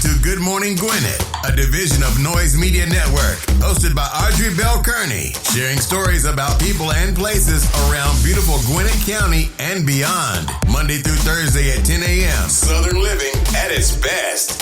to Good Morning Gwinnett, a division of Noise Media Network, hosted by Audrey Bell Kearney, sharing stories about people and places around beautiful Gwinnett County and beyond. Monday through Thursday at 10 a.m. Southern living at its best.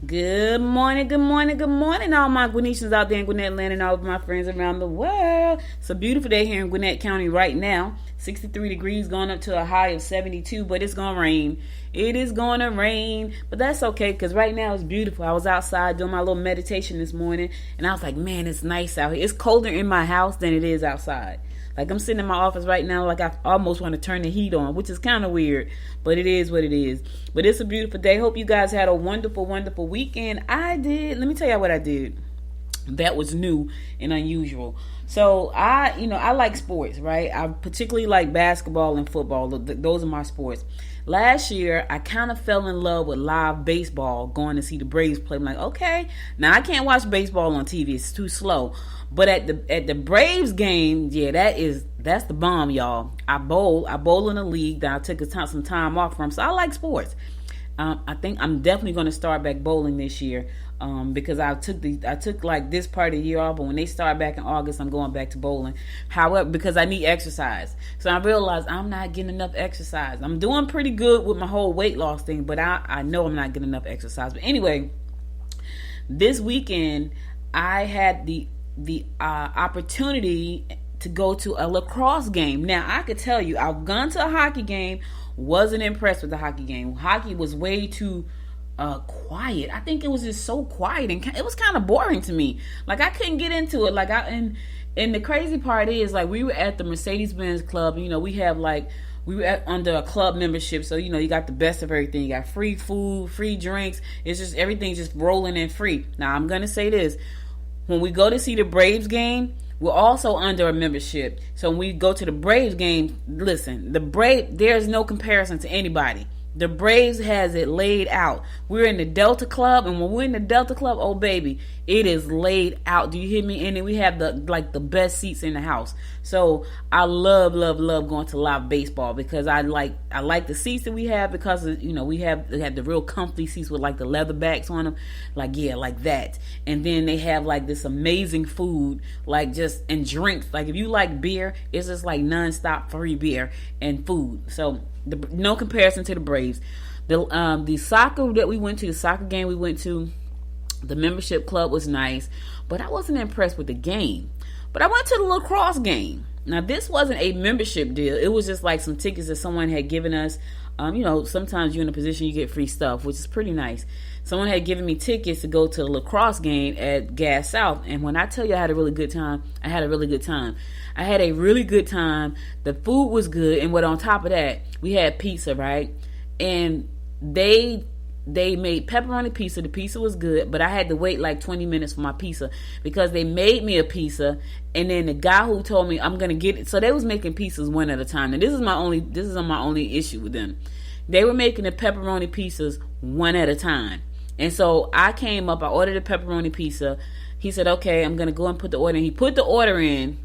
Good morning, good morning, good morning, all my Gwinnetians out there in Gwinnett land and all of my friends around the world. It's a beautiful day here in Gwinnett County right now. 63 degrees, going up to a high of 72, but it's going to rain. It is going to rain, but that's okay because right now it's beautiful. I was outside doing my little meditation this morning, and I was like, man, it's nice out here. It's colder in my house than it is outside. Like, I'm sitting in my office right now, like I almost want to turn the heat on, which is kind of weird, but it is what it is. But it's a beautiful day. Hope you guys had a wonderful, wonderful weekend. I did. Let me tell you what I did that was new and unusual. So I like sports, right? I particularly like basketball and football. Those are my sports. Last year, I kind of fell in love with live baseball, going to see the Braves play. I'm like, okay, now I can't watch baseball on TV. It's too slow. But at the Braves game, yeah, that's the bomb, y'all. I bowl in a league that I took some time off from. So I like sports. I think I'm definitely going to start back bowling this year because I took like this part of the year off. But when they start back in August, I'm going back to bowling. However, because I need exercise, so I realized I'm not getting enough exercise. I'm doing pretty good with my whole weight loss thing, but I know I'm not getting enough exercise. But anyway, this weekend I had the opportunity to go to a lacrosse game. Now, I could tell you, I've gone to a hockey game, wasn't impressed with the hockey game. Hockey was way too quiet. I think it was just so quiet, and it was kind of boring to me. Like, I couldn't get into it. And the crazy part is, like, we were at the Mercedes-Benz Club. We were under a club membership, so you got the best of everything. You got free food, free drinks. It's just everything's just rolling in free. Now, I'm gonna say this. When we go to see the Braves game, we're also under a membership. So when we go to the Braves game, listen, there's no comparison to anybody. The Braves has it laid out. We're in the Delta Club, and when we're in the Delta Club, oh baby, it is laid out. Do you hear me? And then we have the best seats in the house. So I love going to live baseball because I like the seats that we have because we have the real comfy seats with like the leather backs on them, like that. And then they have like this amazing food, and drinks. Like if you like beer, it's just like nonstop free beer and food. So no comparison to the Braves. The soccer that we went to, the soccer game we went to, the membership club was nice, but I wasn't impressed with the game. But I went to the lacrosse game. Now, this wasn't a membership deal. It was just like some tickets that someone had given us. Sometimes you're in a position you get free stuff, which is pretty nice. Someone had given me tickets to go to the lacrosse game at Gas South. And when I tell you I had a really good time, I had a really good time. I had a really good time. The food was good. And on top of that, we had pizza, right? And they made pepperoni pizza. The pizza was good, but I had to wait like 20 minutes for my pizza because they made me a pizza, and then the guy who told me I'm gonna get it. So they was making pizzas one at a time, and this is my only issue with them. They were making the pepperoni pizzas one at a time, and so I came up. I ordered a pepperoni pizza. He said, "Okay, I'm gonna go and put the order in." He put the order in.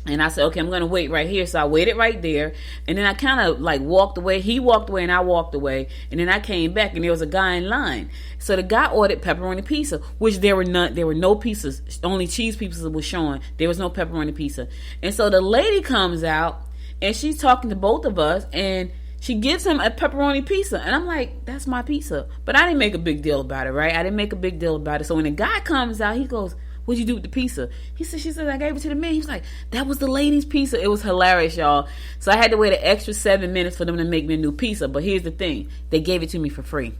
And I said, okay, I'm going to wait right here. So I waited right there. And then I kind of walked away. He walked away and I walked away. And then I came back and there was a guy in line. So the guy ordered pepperoni pizza, which there were no pizzas. Only cheese pizzas was showing. There was no pepperoni pizza. And so the lady comes out and she's talking to both of us and she gives him a pepperoni pizza. And I'm like, that's my pizza. But I didn't make a big deal about it, right? I didn't make a big deal about it. So when the guy comes out, he goes, "What'd you do with the pizza?" She said, "I gave it to the man." He was like, "That was the lady's pizza." It was hilarious, y'all. So I had to wait an extra 7 minutes for them to make me a new pizza. But here's the thing. They gave it to me for free.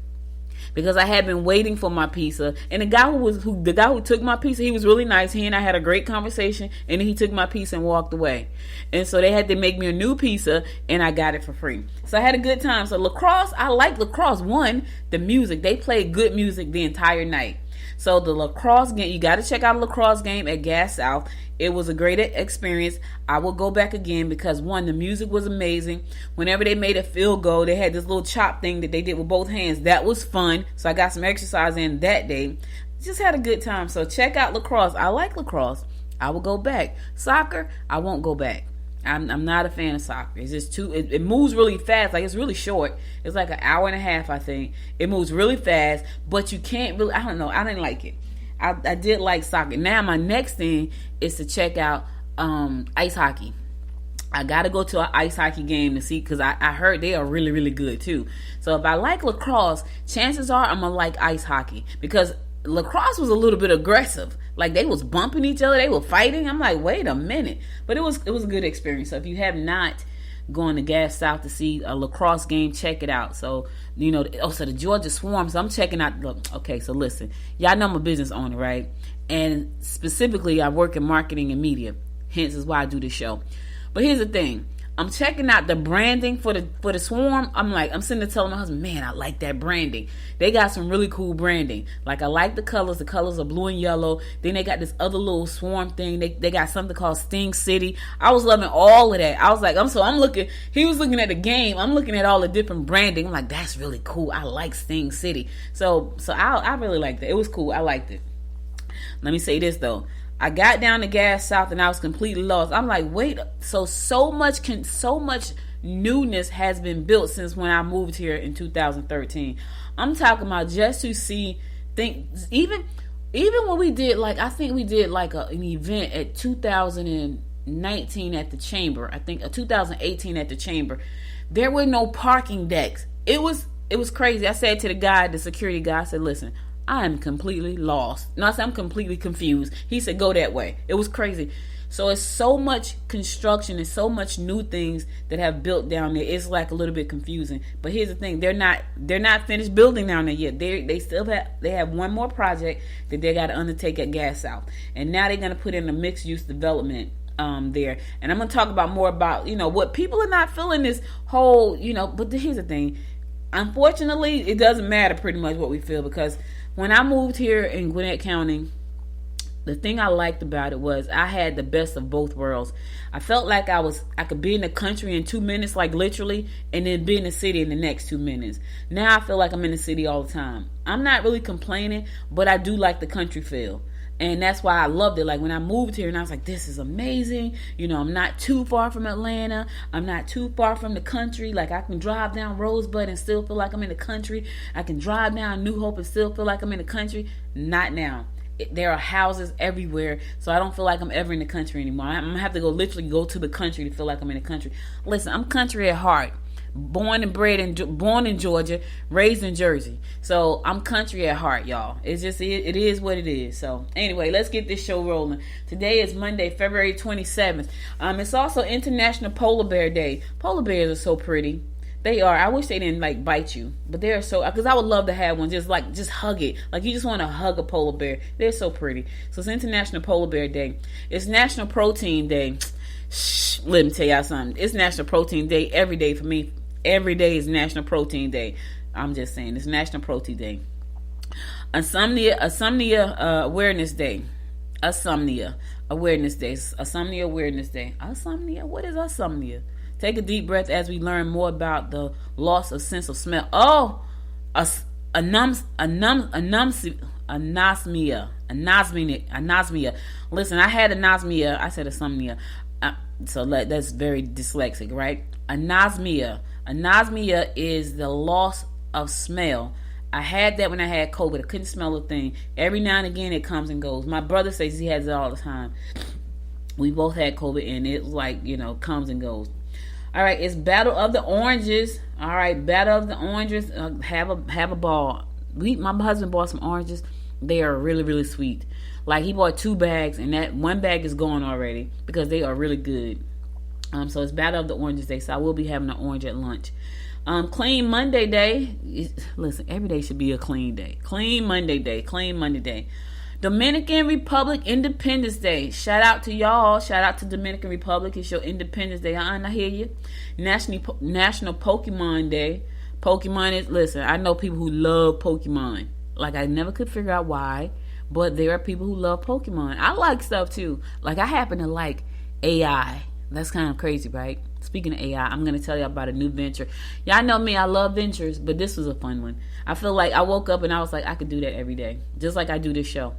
Because I had been waiting for my pizza. And the guy who took my pizza, he was really nice. He and I had a great conversation. And then he took my pizza and walked away. And so they had to make me a new pizza. And I got it for free. So I had a good time. So lacrosse, I like lacrosse. One, the music. They played good music the entire night. So the lacrosse game, you got to check out a lacrosse game at Gas South. It was a great experience. I will go back again because, one, the music was amazing. Whenever they made a field goal, they had this little chop thing that they did with both hands. That was fun. So I got some exercise in that day. Just had a good time. So check out lacrosse. I like lacrosse. I will go back. Soccer, I won't go back. I'm not a fan of soccer. It's just it moves really fast. Like, it's really short. It's like an hour and a half, I think. It moves really fast, but you can't really, I don't know. I didn't like it. I did like soccer. Now my next thing is to check out ice hockey. I gotta go to an ice hockey game to see, because I heard they are really, really good too. So if I like lacrosse, chances are I'm gonna like ice hockey, because lacrosse was a little bit aggressive. Like, they was bumping each other, they were fighting. I'm like, wait a minute. But it was a good experience. So if you have not gone to Gas South to see a lacrosse game, check it out. So, so the Georgia Swarm. So I'm checking out. Okay, so listen, y'all know I'm a business owner, right? And specifically, I work in marketing and media. Hence is why I do this show. But here's the thing. I'm checking out the branding for the Swarm. I'm sitting there telling my husband, man, I like that branding. They got some really cool branding. Like, I like the colors. The colors are blue and yellow. Then they got this other little Swarm thing. They got something called Sting City. I was loving all of that. I was like, I'm looking. He was looking at the game. I'm looking at all the different branding. I'm like, that's really cool. I like Sting City. So I really liked it. It was cool. I liked it. Let me say this though. I got down to Gas South and I was completely lost. I'm like, wait, so much newness has been built since when I moved here in 2013. I'm talking about just to see things. Even when we did, like, I think we did like an event at 2019 at the Chamber. I think 2018 at the Chamber. There were no parking decks. It was crazy. I said to the security guy, I said, listen, I am completely lost. No, I said, I'm completely confused. He said, go that way. It was crazy. So it's so much construction and so much new things that have built down there. It's like a little bit confusing. But here's the thing: they're not finished building down there yet. They have one more project that they got to undertake at Gas South, and now they're gonna put in a mixed use development there. And I'm gonna talk about more about what people are not feeling this whole But here's the thing: unfortunately, it doesn't matter pretty much what we feel, because when I moved here in Gwinnett County, the thing I liked about it was I had the best of both worlds. I felt like I could be in the country in 2 minutes, like literally, and then be in the city in the next 2 minutes. Now I feel like I'm in the city all the time. I'm not really complaining, but I do like the country feel. And that's why I loved it. Like, when I moved here and I was like, this is amazing. I'm not too far from Atlanta. I'm not too far from the country. Like, I can drive down Rosebud and still feel like I'm in the country. I can drive down New Hope and still feel like I'm in the country. Not now. There are houses everywhere, so I don't feel like I'm ever in the country anymore. I'm going to have to literally go to the country to feel like I'm in the country. Listen, I'm country at heart. Born in Georgia, raised in Jersey. So I'm country at heart, y'all. It is what it is. So anyway, let's get this show rolling. Today is Monday, February 27th. It's also International Polar Bear Day. Polar bears are so pretty. They are. I wish they didn't bite you, but they're so, because I would love to have one. Just hug it. Like, you just want to hug a polar bear. They're so pretty. So it's International Polar Bear Day. It's National Protein Day. Let me tell y'all something. It's National Protein Day every day for me. Every day is National Protein Day. I'm just saying, it's National Protein Day. Insomnia Awareness Day. Insomnia Awareness Day. Insomnia Awareness Day. Insomnia? What is insomnia? Take a deep breath as we learn more about the loss of sense of smell. Oh, anosmia. Listen, I had anosmia. I said insomnia. So that's very dyslexic, right? Anosmia. Anosmia is the loss of smell. I had that when I had COVID. I couldn't smell a thing. Every now and again, it comes and goes. My brother says he has it all the time. We both had COVID, and it comes and goes. All right, it's Battle of the Oranges. All right, Battle of the Oranges. Have a ball. My husband bought some oranges. They are really, really sweet. Like, he bought 2 bags, and that 1 bag is gone already because they are really good. So it's Battle of the Oranges Day, so I will be having an orange at lunch. Clean Monday Day. Listen, every day should be a clean day. Clean Monday Day. Clean Monday Day. Dominican Republic Independence Day. Shout out to y'all. Shout out to Dominican Republic. It's your Independence Day. I hear you. National Pokemon Day. Pokemon is, listen, I know people who love Pokemon. Like, I never could figure out why, but there are people who love Pokemon. I like stuff too. Like, I happen to like AI. That's kind of crazy, right? Speaking of AI, I'm going to tell you about a new venture. Y'all know me, I love ventures, but this was a fun one. I feel like I woke up and I was like, I could do that every day, just like I do this show.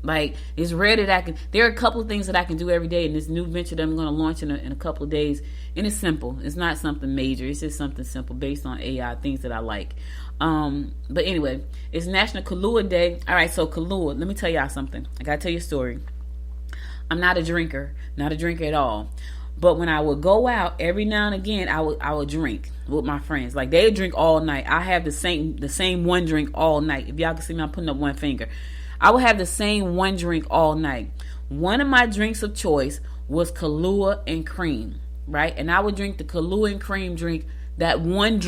Like, it's rare that there are a couple of things that I can do every day in this new venture that I'm going to launch in a couple of days. And it's simple. It's not something major. It's just something simple based on AI, things that I like. But anyway, it's National Kahlua Day. All right, so Kahlua, let me tell y'all something. I got to tell you a story. I'm not a drinker at all. But when I would go out, every now and again, I would drink with my friends. Like, they drink all night. I have the same one drink all night. If y'all can see me, I'm putting up one finger. I would have the same one drink all night. One of my drinks of choice was Kahlua and cream, right? And I would drink the Kahlua and cream drink, that one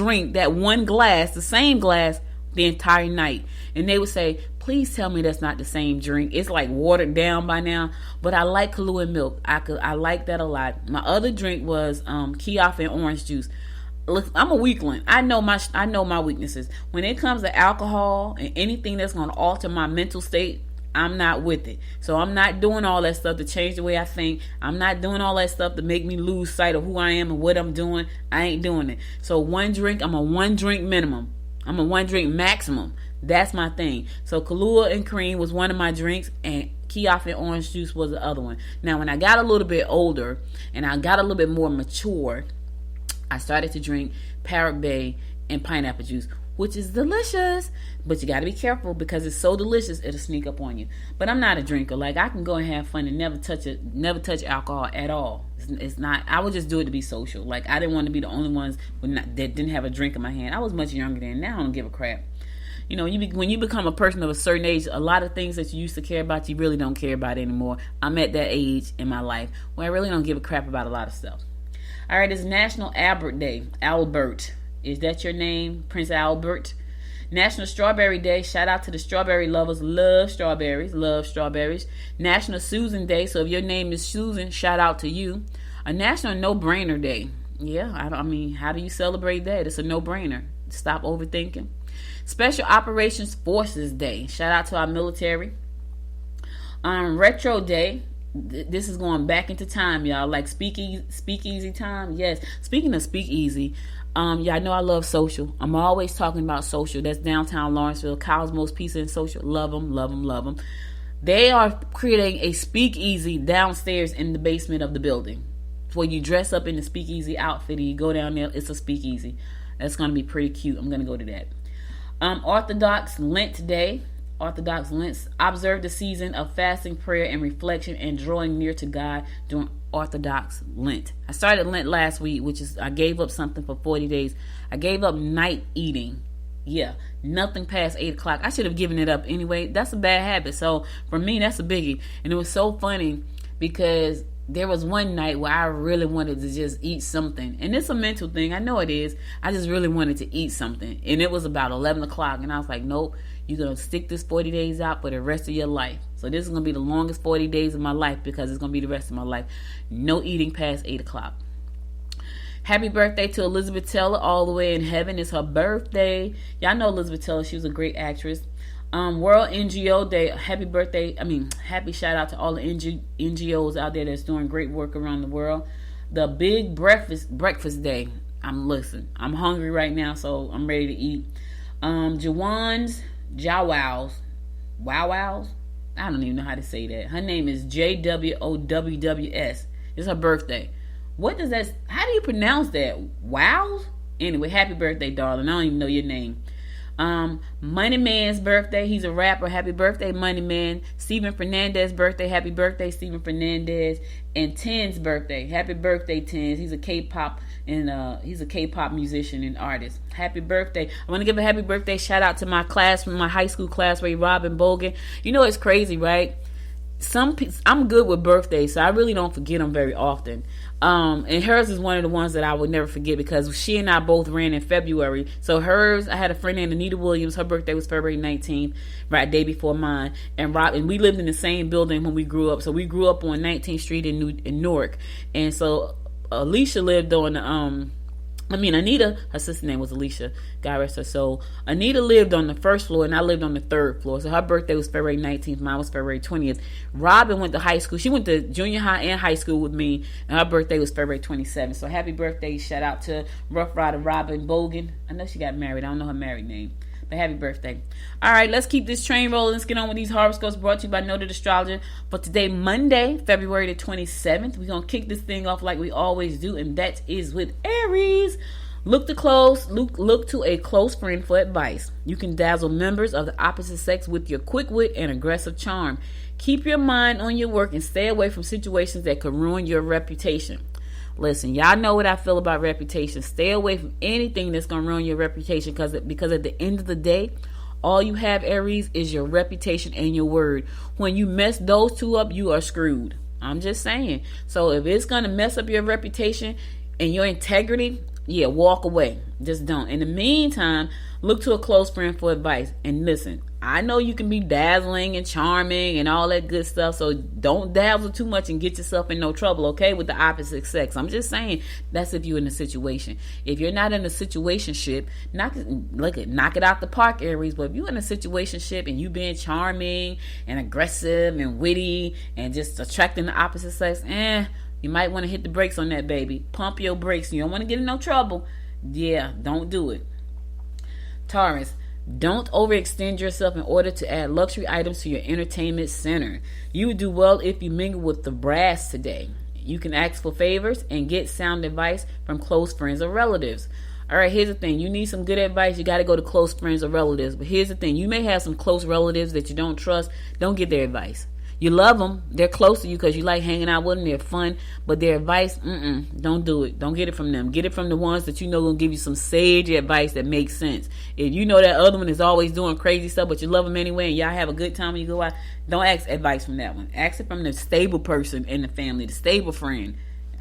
glass, the same glass, the entire night. And they would say, please tell me that's not the same drink. It's like watered down by now. But I like Kahlua and milk. I like that a lot. My other drink was Kioff and orange juice. Look, I'm a weakling. I know my weaknesses. When it comes to alcohol and anything that's going to alter my mental state, I'm not with it. So I'm not doing all that stuff to change the way I think. I'm not doing all that stuff to make me lose sight of who I am and what I'm doing. I ain't doing it. So one drink, I'm a one drink minimum. I'm a one drink maximum. That's my thing. So Kahlua and cream was one of my drinks, and Kioff and orange juice was the other one. Now, when I got a little bit older and I got a little bit more mature, I started to drink Parrot Bay and pineapple juice, which is delicious. But you got to be careful because it's so delicious, it'll sneak up on you. But I'm not a drinker. Like, I can go and have fun and never touch alcohol at all. It's not. I would just do it to be social. Like, I didn't want to be the only ones that didn't have a drink in my hand. I was much younger then. Now I don't give a crap. You know, when you become a person of a certain age, a lot of things that you used to care about, you really don't care about anymore. I'm at that age in my life where I really don't give a crap about a lot of stuff. All right, it's National Albert Day. Albert. Is that your name, Prince Albert? National Strawberry Day. Shout out to the strawberry lovers. Love strawberries. Love strawberries. National Susan Day. So if your name is Susan, shout out to you. A National No-Brainer Day. Yeah, I mean, how do you celebrate that? It's a no-brainer. Stop overthinking. Special Operations Forces Day. Shout out to our military. Retro Day. This is going back into time, y'all. Like speakeasy time. Yes. Speaking of speakeasy, yeah, I know I love social. I'm always talking about social. That's downtown Lawrenceville. Cosmos Pizza and Social. Love them, love them, love them. They are creating a speakeasy downstairs in the basement of the building. Where you dress up in the speakeasy outfit and you go down there. It's a speakeasy. That's going to be pretty cute. I'm going to go to that. Orthodox Lent Day. Orthodox Lent. Observe the season of fasting, prayer, and reflection and drawing near to God during Orthodox Lent. I started Lent last week, which is I gave up something for 40 days. I gave up night eating. Yeah, nothing past 8 o'clock. I should have given it up anyway. That's a bad habit. So for me, that's a biggie. And it was so funny because there was one night where I really wanted to just eat something. And it's a mental thing. I know it is. I just really wanted to eat something. And it was about 11 o'clock. And I was like, nope, you're going to stick this 40 days out for the rest of your life. So this is going to be the longest 40 days of my life because it's going to be the rest of my life. No eating past 8 o'clock. Happy birthday to Elizabeth Taylor, all the way in heaven. It's her birthday. Y'all know Elizabeth Taylor. She was a great actress. World NGO Day. Happy shout out to all the NGOs out there that's doing great work around the world. The Big Breakfast Day. I'm hungry right now, so I'm ready to eat. Jawan's Wow-Wows. I don't even know how to say that. Her name is JWOWWS. It's her birthday. What does that? How do you pronounce that? Wows? Anyway, happy birthday, darling. I don't even know your name. Money Man's birthday. He's a rapper. Happy birthday, Money Man. Steven Fernandez's birthday. Happy birthday, Steven Fernandez. And Ten's birthday. Happy birthday, Ten. He's a K-pop musician and artist. Happy birthday. I want to give a happy birthday shout out to my class from my high school classmate, Robin Bogan. You know, it's crazy, right? I'm good with birthdays, so I really don't forget them very often. And hers is one of the ones that I would never forget because she and I both ran in February. So hers, I had a friend named Anita Williams. Her birthday was February 19th, right, day before mine. And we lived in the same building when we grew up. So we grew up on 19th Street in Newark. And so Alicia lived on Anita, her sister's name was Alicia, God rest her soul. Anita lived on the first floor and I lived on the third floor. So her birthday was February 19th, mine was February 20th. Robin went to high school. She went to junior high and high school with me, and her birthday was February 27th. So happy birthday, shout out to Rough Rider Robin Bogan. I know she got married. I don't know her married name. But happy birthday. All right, let's keep this train rolling. Let's get on with these horoscopes brought to you by Noted Astrologer. For today, Monday, February the 27th, we're going to kick this thing off like we always do, and that is with Aries. Look to a close friend for advice. You can dazzle members of the opposite sex with your quick wit and aggressive charm. Keep your mind on your work and stay away from situations that could ruin your reputation. Listen, y'all know what I feel about reputation. Stay away from anything that's going to ruin your reputation because at the end of the day, all you have, Aries, is your reputation and your word. When you mess those two up, you are screwed. I'm just saying. So if it's going to mess up your reputation and your integrity, yeah, walk away. Just don't. In the meantime, look to a close friend for advice. And listen, I know you can be dazzling and charming and all that good stuff, so don't dazzle too much and get yourself in no trouble, okay, with the opposite sex. I'm just saying, that's if you're in a situation. If you're not in a situationship, knock it out the park, Aries. But if you're in a situationship and you being charming and aggressive and witty and just attracting the opposite sex, you might want to hit the brakes on that, baby. Pump your brakes. You don't want to get in no trouble. Yeah, don't do it. Taurus, don't overextend yourself in order to add luxury items to your entertainment center. You would do well if you mingle with the brass today. You can ask for favors and get sound advice from close friends or relatives. All right, here's the thing. You need some good advice, you got to go to close friends or relatives. But here's the thing. You may have some close relatives that you don't trust. Don't get their advice. You love them. They're close to you because you like hanging out with them. They're fun. But their advice, don't do it. Don't get it from them. Get it from the ones that you know will give you some sage advice that makes sense. If you know that other one is always doing crazy stuff, but you love them anyway and y'all have a good time when you go out, don't ask advice from that one. Ask it from the stable person in the family, the stable friend.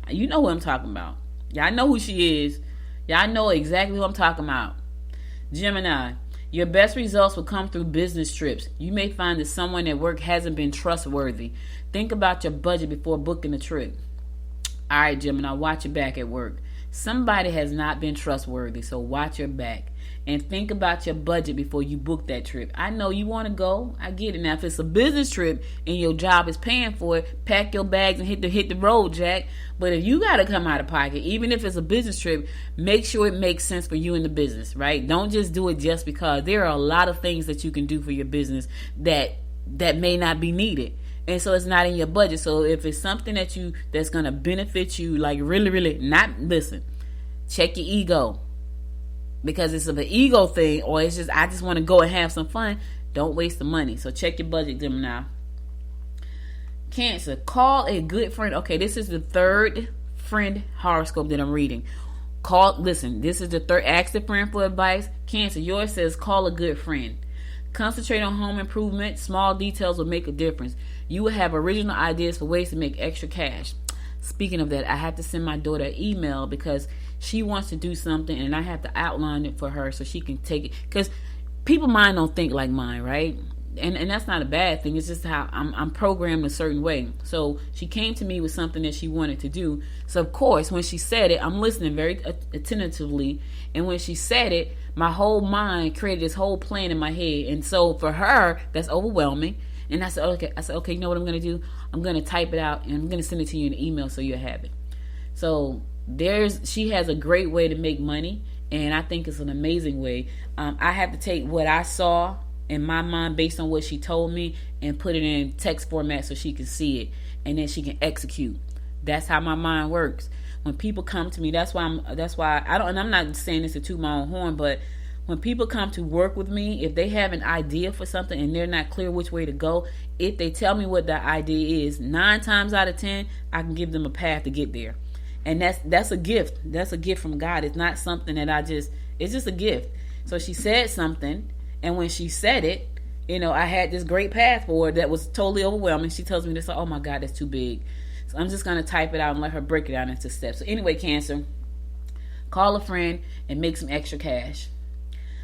You know who I'm talking about. Y'all know who she is. Y'all know exactly who I'm talking about. Gemini. Your best results will come through business trips. You may find that someone at work hasn't been trustworthy. Think about your budget before booking a trip. All right, Gemini, watch your back at work. Somebody has not been trustworthy, so watch your back. And think about your budget before you book that trip. I know you want to go. I get it. Now, if it's a business trip and your job is paying for it, pack your bags and hit the road, Jack. But if you got to come out of pocket, even if it's a business trip, make sure it makes sense for you in the business, right? Don't just do it just because. There are a lot of things that you can do for your business that may not be needed. And so it's not in your budget. So if it's something that's going to benefit you, like really, check your ego. Because it's an ego thing, or it's just, I just want to go and have some fun. Don't waste the money. So check your budget, Gemini. Cancer, call a good friend. Okay, this is the third friend horoscope that I'm reading. This is the third. Ask a friend for advice. Cancer, yours says call a good friend. Concentrate on home improvement. Small details will make a difference. You will have original ideas for ways to make extra cash. Speaking of that, I have to send my daughter an email because she wants to do something and I have to outline it for her so she can take it. Because people's mind don't think like mine, right? And that's not a bad thing. It's just how I'm programmed a certain way. So she came to me with something that she wanted to do. So of course, when she said it, I'm listening very attentively. And when she said it, my whole mind created this whole plan in my head. And so for her, that's overwhelming. And I said, okay, you know what I'm going to do? I'm going to type it out and I'm going to send it to you in an email so you'll have it. So she has a great way to make money. And I think it's an amazing way. I have to take what I saw in my mind based on what she told me and put it in text format so she can see it and then she can execute. That's how my mind works. When people come to me, that's why I don't, and I'm not saying this to toot my own horn, but when people come to work with me, if they have an idea for something and they're not clear which way to go, if they tell me what that idea is, 9 times out of 10, I can give them a path to get there. And that's a gift. That's a gift from God. It's not something that it's just a gift. So she said something, and when she said it, I had this great path for her that was totally overwhelming. She tells me this, oh my God, that's too big. So I'm just going to type it out and let her break it down into steps. So anyway, Cancer, call a friend and make some extra cash.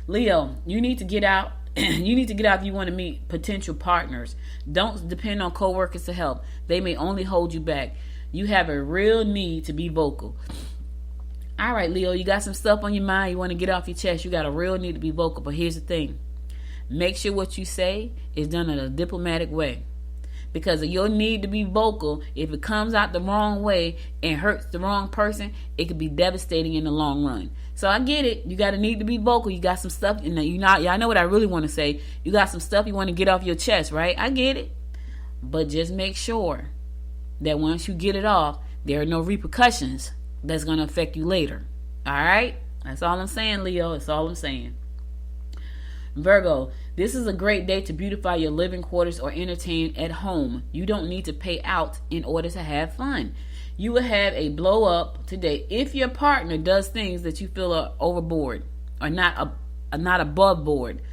Leo, you need to get out. You need to get out if you want to meet potential partners. Don't depend on coworkers to help. They may only hold you back. You have a real need to be vocal. All right, Leo, you got some stuff on your mind. You want to get off your chest. You got a real need to be vocal. But here's the thing. Make sure what you say is done in a diplomatic way. because of your need to be vocal. If it comes out the wrong way and hurts the wrong person, it could be devastating in the long run. So I get it. You got a need to be vocal. You got some stuff, and y'all know what I really want to say. You got some stuff you want to get off your chest, right? I get it. But just make sure that once you get it off, there are no repercussions that's going to affect you later. All right? That's all I'm saying, Leo. That's all I'm saying. Virgo, this is a great day to beautify your living quarters or entertain at home. You don't need to pay out in order to have fun. You will have a blow up today if your partner does things that you feel are overboard or not above board.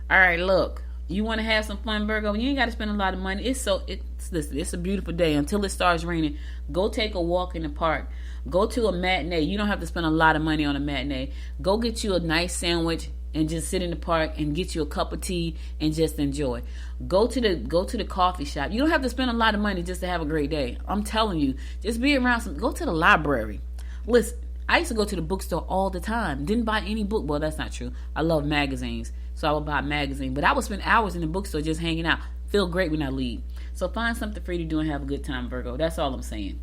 All right, look, you want to have some fun, Virgo? You ain't got to spend a lot of money. It's a beautiful day until it starts raining. Go take a walk in the park. Go to a matinee. You don't have to spend a lot of money on a matinee. Go get you a nice sandwich and just sit in the park and get you a cup of tea and just enjoy. Go to the coffee shop. You don't have to spend a lot of money just to have a great day. I'm telling you, just be around go to the library. Listen, I used to go to the bookstore all the time. Didn't buy any book. Well, that's not true. I love magazines, so I would buy a magazine. But I would spend hours in the bookstore just hanging out. Feel great when I leave. So find something for you to do and have a good time, Virgo. That's all I'm saying.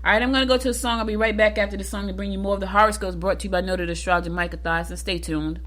All right, I'm going to go to a song. I'll be right back after the song to bring you more of the horoscopes brought to you by noted astrologer Micah Thies. And stay tuned.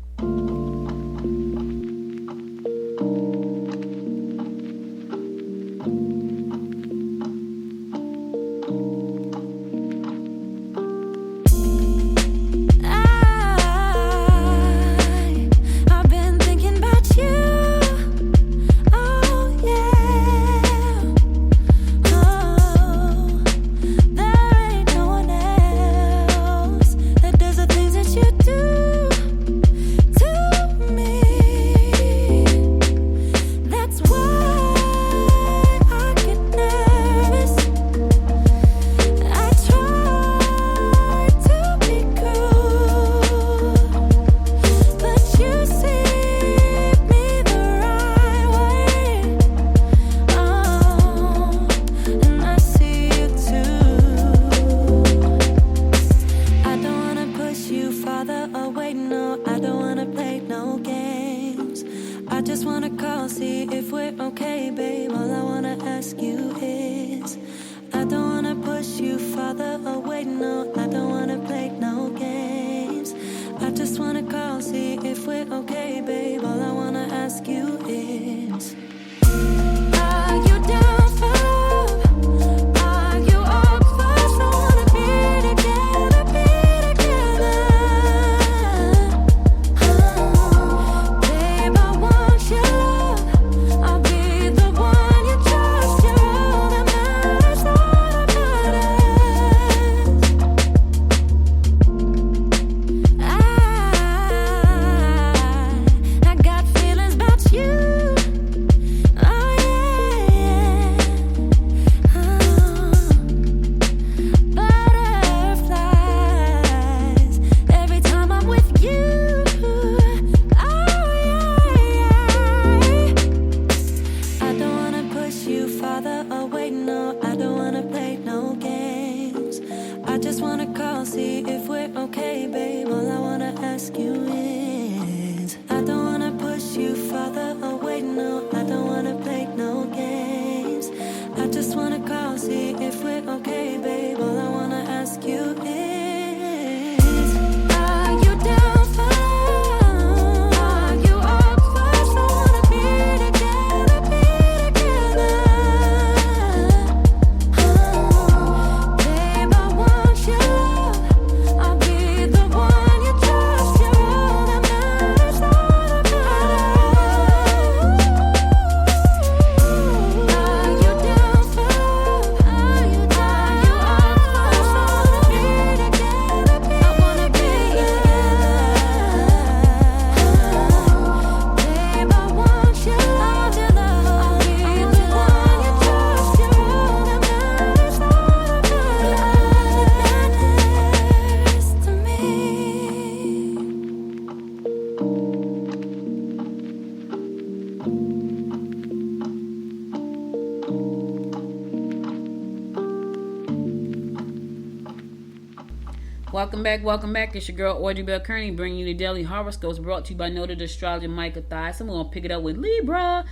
Welcome back. It's your girl Audrey Bell Kearney bringing you the daily horoscopes brought to you by noted astrologer Micah Thies. I'm going to pick it up with Libra.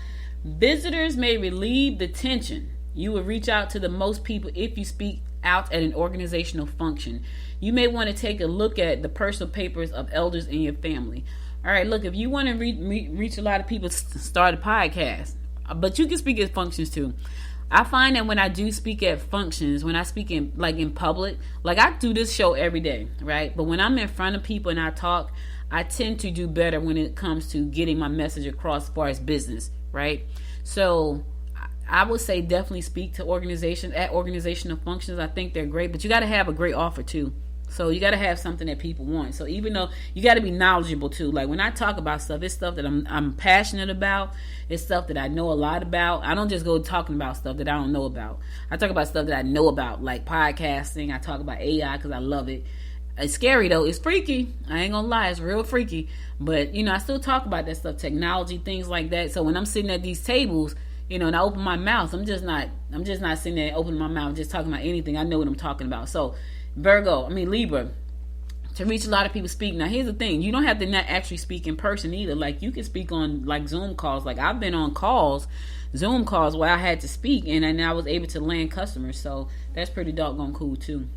Visitors may relieve the tension. You will reach out to the most people if you speak out at an organizational function. You may want to take a look at the personal papers of elders in your family. All right, look, if you want to reach a lot of people, start a podcast. But you can speak at functions too. I find that when I do speak at functions, when I speak in public, like I do this show every day, right? But when I'm in front of people and I talk, I tend to do better when it comes to getting my message across as far as business, right? So I would say definitely speak to organizations at organizational functions. I think they're great, but you got to have a great offer too. So you got to have something that people want. So even though you got to be knowledgeable too, like when I talk about stuff, it's stuff that I'm passionate about. It's stuff that I know a lot about. I don't just go talking about stuff that I don't know about. I talk about stuff that I know about, like podcasting. I talk about AI because I love it. It's scary though. It's freaky. I ain't gonna lie. It's real freaky. But I still talk about that stuff, technology, things like that. So when I'm sitting at these tables, and I open my mouth, I'm just not sitting there opening my mouth just talking about anything. I know what I'm talking about. So Libra, to reach a lot of people, speak. Now here's the thing, you don't have to not actually speak in person either. Like you can speak on like Zoom calls. Like I've been on Zoom calls where I had to speak and I was able to land customers. So that's pretty doggone cool too.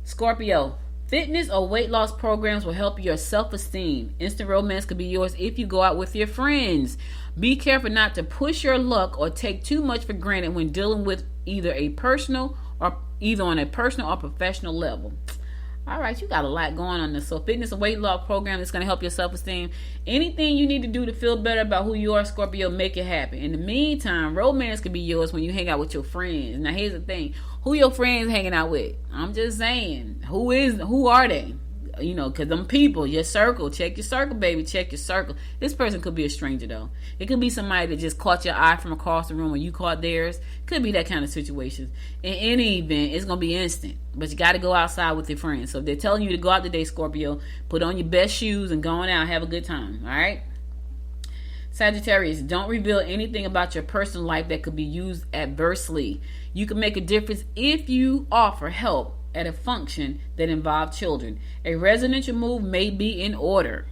Scorpio, fitness or weight loss programs will help your self-esteem. Instant romance could be yours if you go out with your friends. Be careful not to push your luck or take too much for granted when dealing with either on a personal or professional level. All right, you got a lot going on this. So fitness and weight loss program is going to help your self-esteem. Anything you need to do to feel better about who you are, Scorpio, make it happen. In the meantime, romance can be yours when you hang out with your friends. Now here's the thing, who your friends hanging out with? I'm just saying, who are they? Because them people, your circle, check your circle, baby, check your circle. This person could be a stranger, though. It could be somebody that just caught your eye from across the room or you caught theirs. Could be that kind of situation. In any event, it's going to be instant. But you got to go outside with your friends. So if they're telling you to go out today, Scorpio, put on your best shoes and go on out. Have a good time, all right? Sagittarius, don't reveal anything about your personal life that could be used adversely. You can make a difference if you offer help at a function that involves children. A residential move may be in order.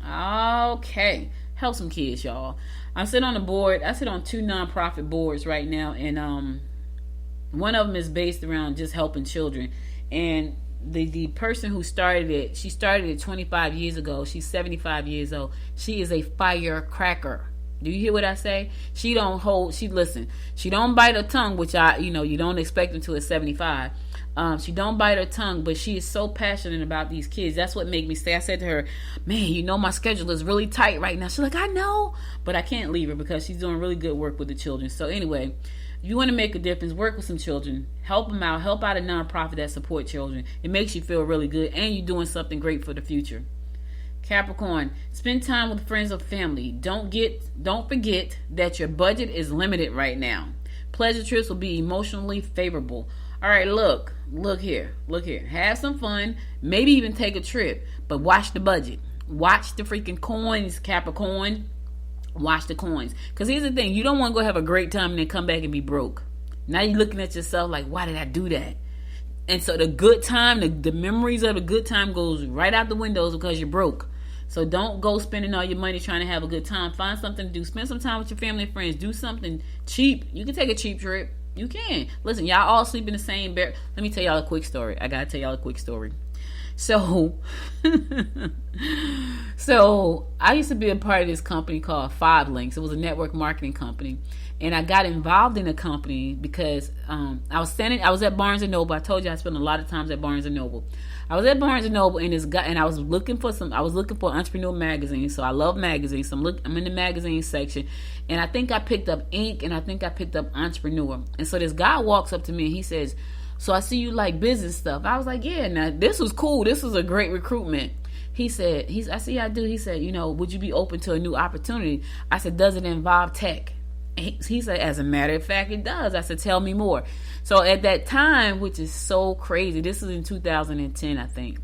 Okay. Help some kids, y'all. I sit on a board. I sit on 2 nonprofit boards right now, and one of them is based around just helping children. And the person who started it, she started it 25 years ago. She's 75 years old. She is a firecracker. Do you hear what I say? She don't bite her tongue, which you don't expect until it's 75. She don't bite her tongue, but she is so passionate about these kids. That's what made me stay. I said to her, man, my schedule is really tight right now. She's like, I know, but I can't leave her because she's doing really good work with the children. So anyway, if you want to make a difference, work with some children, help them out, help out a nonprofit that supports children. It makes you feel really good, and you're doing something great for the future. Capricorn, spend time with friends or family. Don't forget that your budget is limited right now. Pleasure trips will be emotionally favorable. All right, look here. Have some fun. Maybe even take a trip, but watch the budget. Watch the freaking coins, Capricorn. Watch the coins. Because here's the thing, you don't want to go have a great time and then come back and be broke. Now you're looking at yourself like, why did I do that? And so the good time, the memories of the good time goes right out the windows because you're broke. So don't go spending all your money trying to have a good time. Find something to do. Spend some time with your family and friends. Do something cheap. You can take a cheap trip. You can. Listen, y'all all sleep in the same bed. Let me tell y'all a quick story. I gotta tell y'all a quick story. So I used to be a part of this company called 5 Links. It was a network marketing company. And I got involved in the company because I was at Barnes & Noble. I told you I spent a lot of times at Barnes & Noble. I was at Barnes & Noble and I was looking for entrepreneur magazines. So I love magazines. So I'm in the magazine section, and I think I picked up Inc. and I think I picked up Entrepreneur. And so this guy walks up to me and he says, "So I see you like business stuff." I was like, "Yeah." Now this was cool. This was a great recruitment. He said, "I see I do." He said, "Would you be open to a new opportunity?" I said, "Does it involve tech?" He said, "As a matter of fact, it does." I said, "Tell me more." So at that time, which is so crazy, this is in 2010, I think.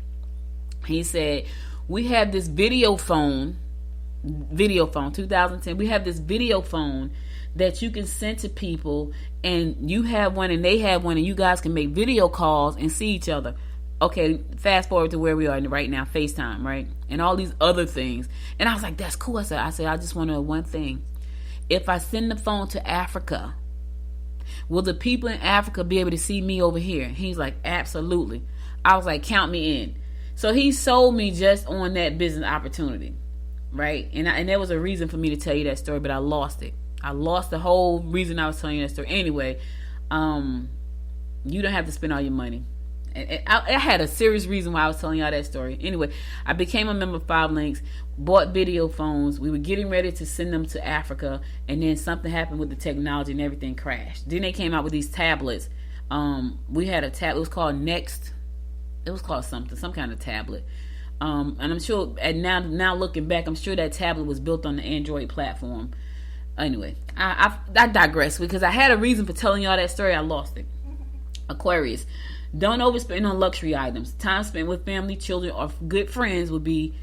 He said, "We have this video phone, 2010. We have this video phone that you can send to people, and you have one and they have one, and you guys can make video calls and see each other." Okay, fast forward to where we are right now, FaceTime, right? And all these other things. And I was like, "That's cool." I said, "I just want to know one thing. if I send the phone to Africa, will the people in Africa be able to see me over here? He's like, absolutely. I was like, count me in. So he sold me just on that business opportunity, right? And there was a reason for me to tell you that story, but I lost it. I lost the whole reason I was telling you that story. Anyway, you don't have to spend all your money. I had a serious reason why I was telling y'all that story. Anyway, I became a member of 5 Links, bought video phones. We were getting ready to send them to Africa, and then something happened with the technology and everything crashed. Then they came out with these tablets. We had a tablet. It was called Next. It was called something, some kind of tablet. And I'm sure, and now looking back, I'm sure that tablet was built on the Android platform. Anyway, I digress because I had a reason for telling y'all that story. I lost it. Aquarius. Don't overspend on luxury items. Time spent with family, children, or good friends will be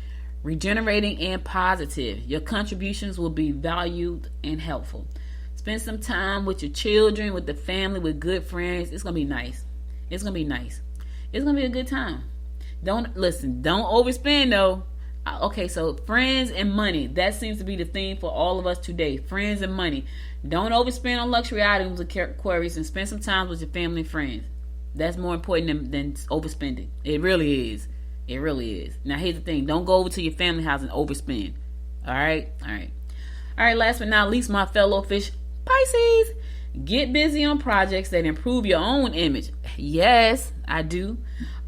regenerating and positive. Your contributions will be valued and helpful. Spend some time with your children, with the family, with good friends. It's going to be nice. It's going to be nice. It's going to be a good time. Don't overspend though. Okay, so friends and money. That seems to be the theme for all of us today. Friends and money. Don't overspend on luxury items, Aquarius, and spend some time with your family and friends. That's more important than overspending. It really is. It really is. Now, here's the thing. Don't go over to your family house and overspend. All right? All right, last but not least, my fellow fish, Pisces. Get busy on projects that improve your own image. Yes, I do.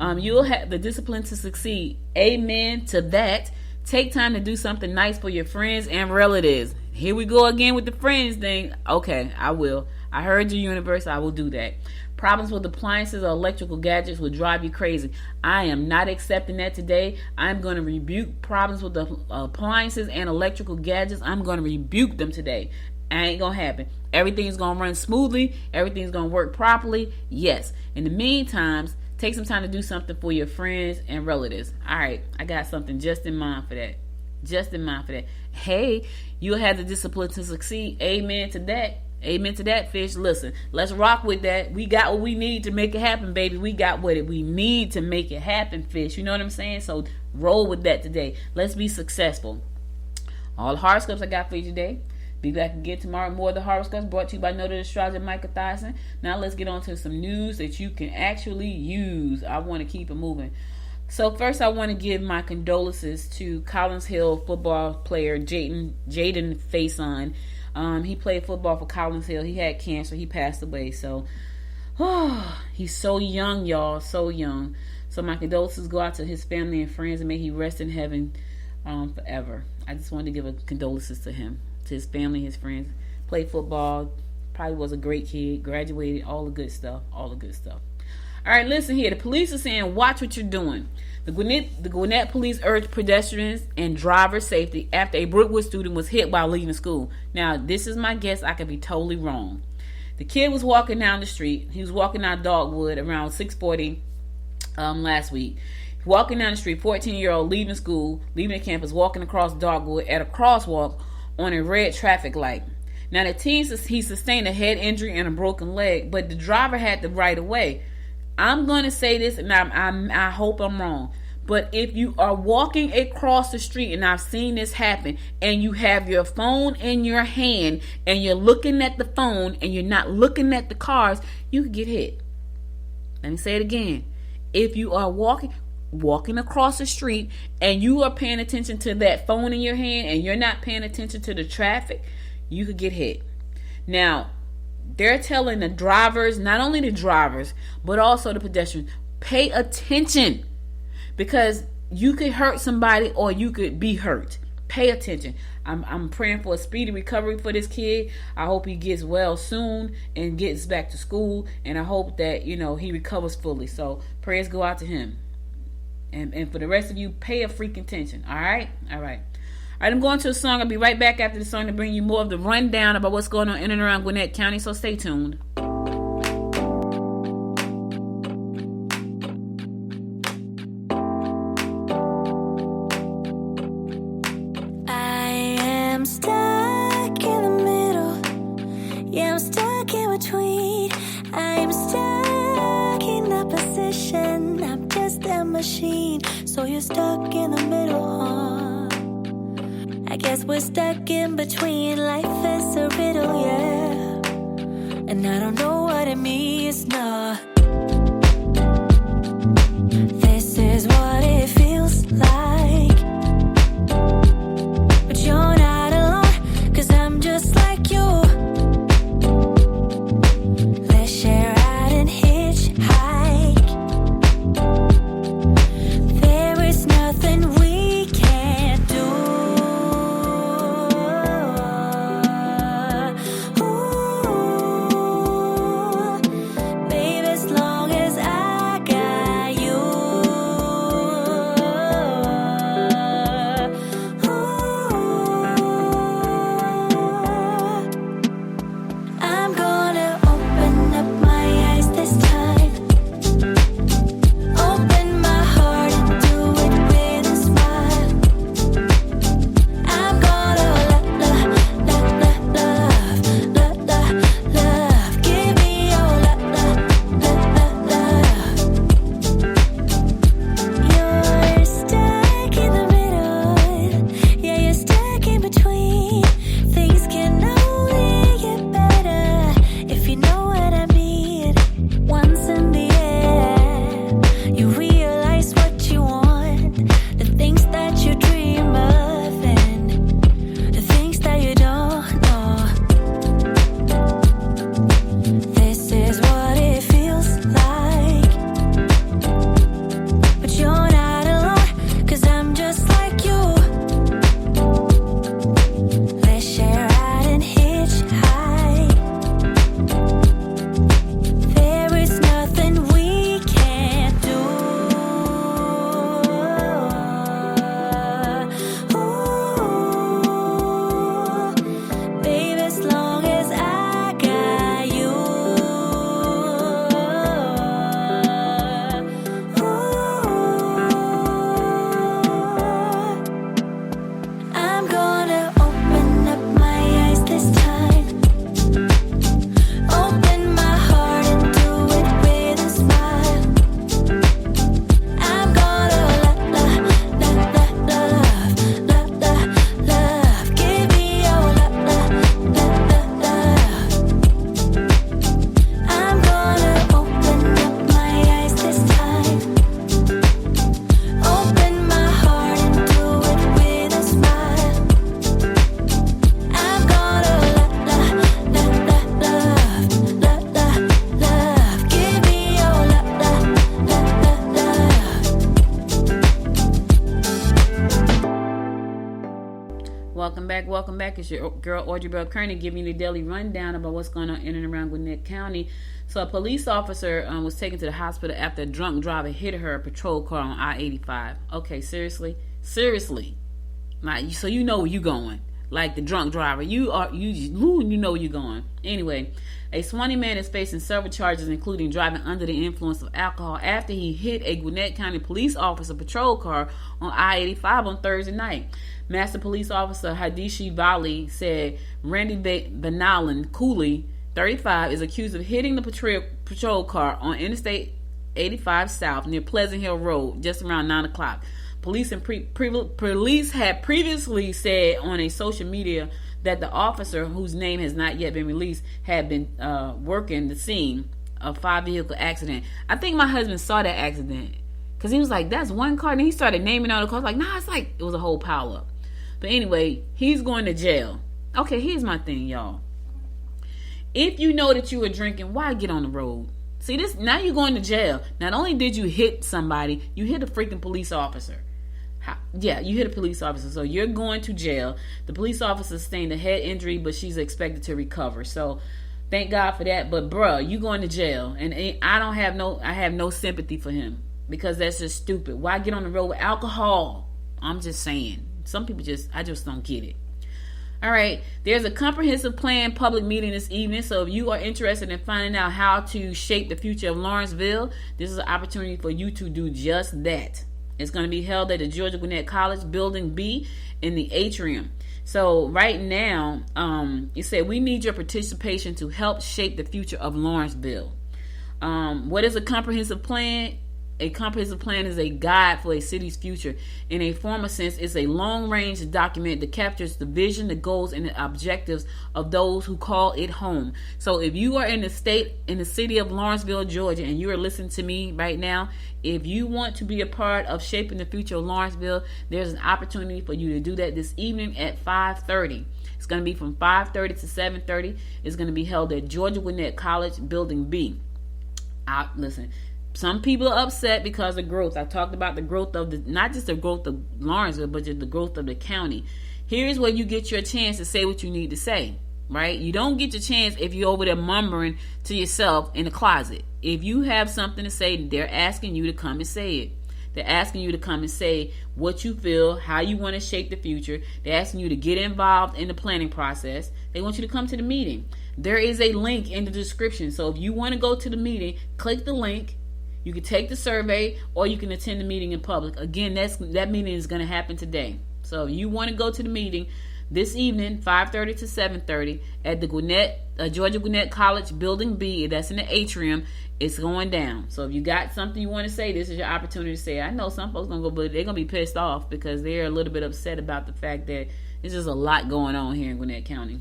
You'll have the discipline to succeed. Amen to that. Take time to do something nice for your friends and relatives. Here we go again with the friends thing. Okay, I will. I heard your universe. I will do that. Problems with appliances or electrical gadgets will drive you crazy. I am not accepting that today. I'm going to rebuke problems with the appliances and electrical gadgets. I'm going to rebuke them today. Ain't going to happen. Everything's going to run smoothly. Everything's going to work properly. Yes. In the meantime, take some time to do something for your friends and relatives. All right. I got something just in mind for that. Just in mind for that. Hey, you'll have the discipline to succeed. Amen to that. Amen to that, fish. Listen, let's rock with that. We got what we need to make it happen, baby. We got what we need to make it happen, fish. You know what I'm saying? So roll with that today. Let's be successful. All the horoscopes I got for you today. Be back again tomorrow. More of the horoscopes brought to you by noted astrologer Micah Thyssen. Now let's get on to some news that you can actually use. I want to keep it moving. So first I want to give my condolences to Collins Hill football player Jaden Faison. He played football for Collins Hill. He had cancer. He passed away. So, he's so young, y'all. So young. So my condolences go out to his family and friends, and may he rest in heaven forever. I just wanted to give a condolences to him, to his family, his friends. Played football. Probably was a great kid. Graduated. All the good stuff. All the good stuff. All right, listen here. The police are saying, watch what you're doing. The Gwinnett police urged pedestrians and driver safety after a Brookwood student was hit while leaving school. Now, this is my guess. I could be totally wrong. The kid was walking down the street. He was walking down Dogwood around 6:40 last week. Walking down the street, 14-year-old leaving school, leaving the campus, walking across Dogwood at a crosswalk on a red traffic light. Now, the teen, he sustained a head injury and a broken leg, but the driver had the right of way. I'm going to say this, and I hope I'm wrong, but if you are walking across the street, and I've seen this happen, and you have your phone in your hand, and you're looking at the phone, and you're not looking at the cars, you could get hit. Let me say it again. If you are walking across the street, and you are paying attention to that phone in your hand, and you're not paying attention to the traffic, you could get hit. Now, they're telling the drivers, not only the drivers, but also the pedestrians, pay attention, because you could hurt somebody or you could be hurt. Pay attention. I'm praying for a speedy recovery for this kid. I hope he gets well soon and gets back to school, and I hope that, he recovers fully. So prayers go out to him. And for the rest of you, pay a freaking attention. All right? All right, I'm going to a song. I'll be right back after the song to bring you more of the rundown about what's going on in and around Gwinnett County, so stay tuned. I am stuck in the middle. Yeah, I'm stuck in between. I am stuck in the position. I'm just a machine. So you're stuck in the middle, huh? I guess we're stuck in between. Life is a riddle, yeah. And I don't know what it means, no. This is what it feels like. But you're not alone, 'cause I'm just like you. Let's share out and hitchhike. There is nothing we can't do. Ooh, baby, as long as I got you. I'm gonna open up my eyes this time. Open my heart and do it with a smile. I'm gonna love, love, love, love, love, love, love. Give me your love, love, love, love. You're stuck in the middle. Yeah, you're stuck in between. Things can only get better if you know what I mean. Once in the air, you realize what you want, the things that you dream of, and the things that you don't know. This is what it feels like. But you're not alone, 'cause I'm just like you. Let's share out and hitchhike. There is nothing we can't do. Ooh, baby, as long as I got you. I'm gonna open up my eyes this time. Open my heart and do it with a smile. I'm gonna love, love, love, love, love, love, love. Give me your love, love, love, love, love. I'm gonna open up my eyes this time. Open my heart and do it with a smile. I'm gonna love, love, love, love, love, love, love. Give me your love, love, love, love, love. Welcome back. It's your girl Audrey Bell Kearney giving you the daily rundown about what's going on in and around Gwinnett County. So a police officer was taken to the hospital after a drunk driver hit her patrol car on I-85. Okay, seriously. Like, so you know where you going. Like the drunk driver, you know where you're going. Anyway, a Swanee man is facing several charges, including driving under the influence of alcohol after he hit a Gwinnett County police officer patrol car on I-85 on Thursday night. Master Police Officer Hadishi Vali said Randy Benalan Cooley, 35, is accused of hitting the patrol car on Interstate 85 South near Pleasant Hill Road just around 9 o'clock. Police had previously said on a social media that the officer, whose name has not yet been released, had been working the scene of a 5-vehicle accident. I think my husband saw that accident because he was like, "That's one car," and he started naming all the cars. Like, nah, it's like it was a whole pile up. But anyway, he's going to jail. Okay, here's my thing, y'all. If you know that you were drinking, why get on the road? See this? Now you're going to jail. Not only did you hit somebody, you hit a freaking police officer. You hit a police officer, so you're going to jail. The police officer sustained a head injury, but she's expected to recover. So thank God for that. But bruh, you going to jail, and I have no sympathy for him because that's just stupid. Why get on the road with alcohol? I'm just saying. Some people I just don't get it. All right, there's a comprehensive plan public meeting this evening, so if you are interested in finding out how to shape the future of Lawrenceville, this is an opportunity for you to do just that. It's going to be held at the Georgia Gwinnett College Building B in the atrium. So right now, it said we need your participation to help shape the future of Lawrenceville. What is a comprehensive plan? A comprehensive plan is a guide for a city's future. In a formal sense, it's a long-range document that captures the vision, the goals, and the objectives of those who call it home. So if you are in the city of Lawrenceville, Georgia, and you are listening to me right now, if you want to be a part of shaping the future of Lawrenceville, there's an opportunity for you to do that this evening at 5:30. It's going to be from 5:30 to 7:30. It's going to be held at Georgia Gwinnett College, Building B. Listen, some people are upset because of growth. I talked about the growth of not just the growth of Lawrenceville, but just the growth of the county. Here's where you get your chance to say what you need to say, right? You don't get your chance if you're over there murmuring to yourself in the closet. If you have something to say, they're asking you to come and say it. They're asking you to come and say what you feel, how you want to shape the future. They're asking you to get involved in the planning process. They want you to come to the meeting. There is a link in the description. So if you want to go to the meeting, click the link. You can take the survey or you can attend the meeting in public. Again, that meeting is going to happen today. So if you want to go to the meeting this evening, 5:30 to 7:30 at the Georgia Gwinnett College, Building B, that's in the atrium. It's going down. So if you got something you want to say, this is your opportunity to say it. I know some folks going to go, but they're going to be pissed off because they're a little bit upset about the fact that there's just a lot going on here in Gwinnett County.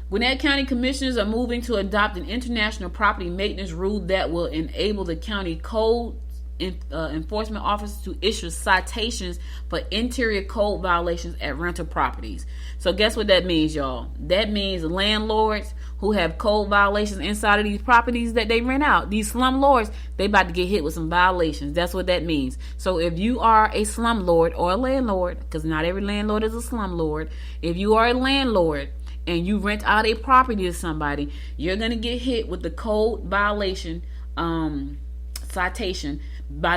Gwinnett County Commissioners are moving to adopt an international property maintenance rule that will enable the county code enforcement officers to issue citations for interior code violations at rental properties. So guess what that means, y'all? That means landlords who have code violations inside of these properties that they rent out, these slumlords, they about to get hit with some violations. That's what that means. So if you are a slumlord or a landlord, because not every landlord is a slumlord, if you are a landlord and you rent out a property to somebody, you're going to get hit with the code violation citation by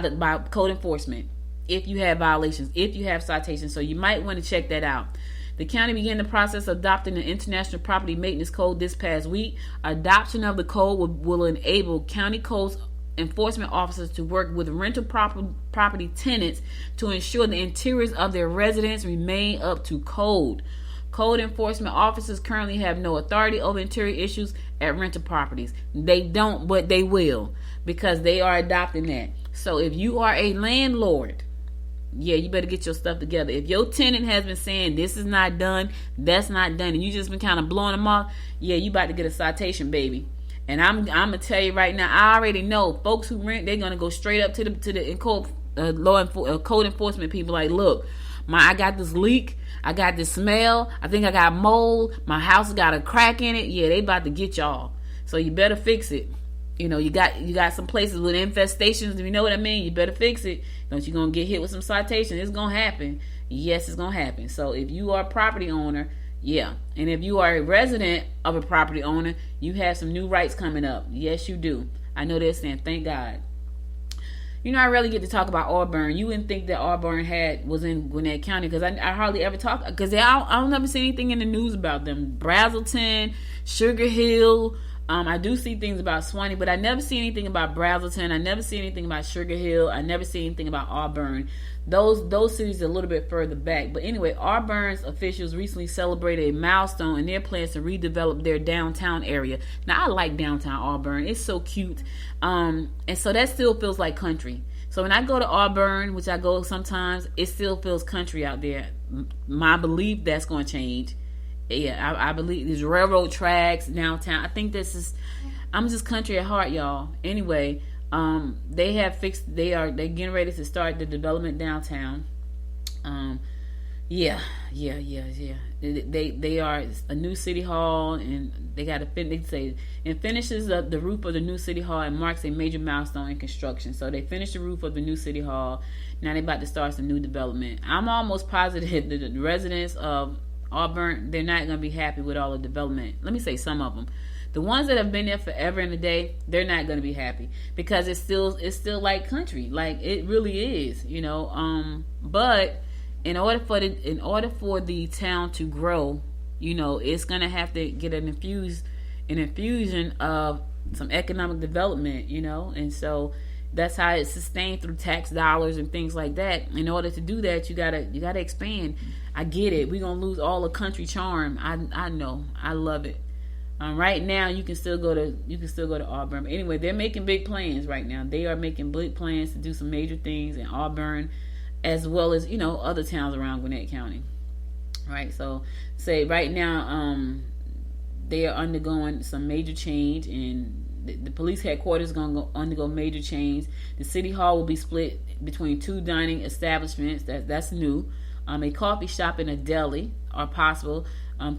code enforcement if you have violations, if you have citations. So you might want to check that out. The county began the process of adopting an international property maintenance code this past week. Adoption of the code will enable county codes enforcement officers to work with rental property tenants to ensure the interiors of their residents remain up to code. Code enforcement officers currently have no authority over interior issues at rental properties. They don't, but they will, because they are adopting that. So if you are a landlord, you better get your stuff together. If your tenant has been saying this is not done, that's not done, and you just been kind of blowing them off, you about to get a citation, baby. And I'm gonna tell you right now, I already know folks who rent, they're gonna go straight up to the code enforcement people. Like, look, I got this leak, I got this smell, I think I got mold, my house got a crack in it. They about to get y'all. So you better fix it. You got some places with infestations, you know what I mean? You better fix it. Don't you gonna get hit with some citation. It's gonna happen. Yes, it's gonna happen. So if you are a property owner, and if you are a resident of a property owner, you have some new rights coming up. Yes, you do. I know they're saying thank God. I rarely get to talk about Auburn. You wouldn't think that Auburn was in Gwinnett County, because I hardly ever talk, because I don't ever see anything in the news about them. Brazelton, Sugar Hill. I do see things about Swanee, but I never see anything about Brazelton. I never see anything about Sugar Hill. I never see anything about Auburn. Those cities are a little bit further back. But anyway, Auburn's officials recently celebrated a milestone in their plans to redevelop their downtown area. Now, I like downtown Auburn. It's so cute. And so that still feels like country. So when I go to Auburn, which I go sometimes, it still feels country out there. My belief that's going to change. I believe there's railroad tracks downtown. I think I'm just country at heart, y'all. Anyway, they're getting ready to start the development downtown. They are a new city hall, and they got to finishes the roof of the new city hall and marks a major milestone in construction. So they finished the roof of the new city hall. Now they're about to start some new development. I'm almost positive that the residents of Auburn, they're not going to be happy with all the development. Let me say some of them. The ones that have been there forever and a day, they're not going to be happy, because it's still like country, like it really is, But in order for the town to grow, it's going to have to get an infusion of some economic development, and so that's how it's sustained through tax dollars and things like that. In order to do that, you gotta expand. I get it. We're gonna lose all the country charm. I know. I love it. Right now, you can still go to Auburn. But anyway, they're making big plans right now. They are making big plans to do some major things in Auburn, as well as other towns around Gwinnett County. Right. So say right now, they are undergoing some major change, and the police headquarters is going to undergo major change. The city hall will be split between 2 dining establishments. That's new. A coffee shop and a deli are possible